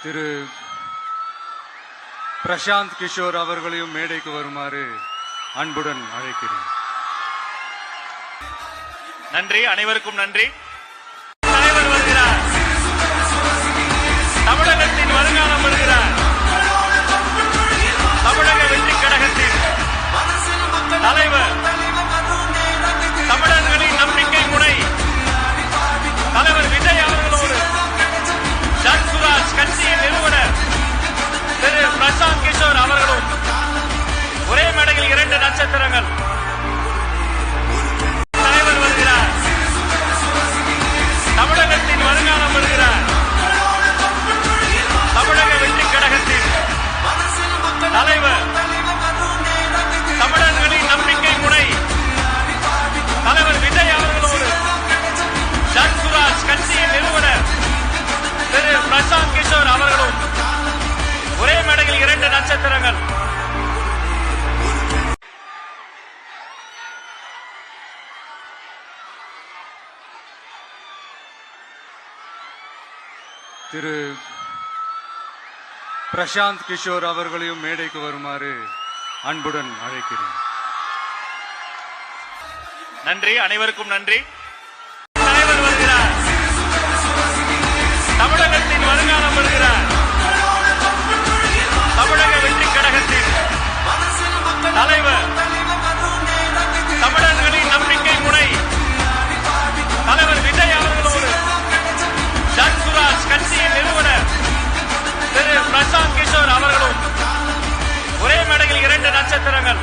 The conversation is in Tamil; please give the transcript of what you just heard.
திரு பிரசாந்த் கிஷோர் அவர்களையும் மேடைக்கு வருமாறு அன்புடன் அழைக்கிறேன். நன்றி, அனைவருக்கும் நன்றி. தலைவர் வருகிறார், தமிழகத்தின் வருங்காலம் வருகிறார். தமிழக வெற்றி கழகத்தின் தலைவர், தமிழர்களின் நம்பிக்கை முனை தலைவர் விஜய் அவர்களோடு ஜன்சுராஜ் கட்சியின் நிறுவனர் திரு பிரசாந்த் கிஷோர் அவர்களும் ஒரே மேடையில் 2 நட்சத்திரங்கள். தலைவர் வருகிறார், தமிழகத்தின் வருங்காலம் வருகிறார். தமிழக வெற்றி கழகத்தின் தலைவர், தமிழர்களின் நம்பிக்கை முனை தலைவர் விஜய் அவர்களோடு ஜன்சுராஜ் கட்சியின் நிறுவனர் திரு பிரசாந்த் கிஷோர் அவர்களும் ஒரே மேடையில் 2 நட்சத்திரங்கள். திரு பிரசாந்த் கிஷோர் அவர்களையும் மேடைக்கு வருமாறு அன்புடன் அழைக்கிறேன். நன்றி, அனைவருக்கும் நன்றி. தலைவர் வருகிறார், தமிழகத்தின் வருங்காலம் வருகிறார். தமிழக வெற்றி கழகத்தின் தலைவர், தமிழர்களின் நம்பிக்கை முனை தலைவர் விஜய் அவர்களோடு ஜன்சுராஜ் கட்சியின் நிறுவனர் திரு பிரசாந்த் கிஷோர் அவர்களும் ஒரே மேடையில் 2 நட்சத்திரங்கள்.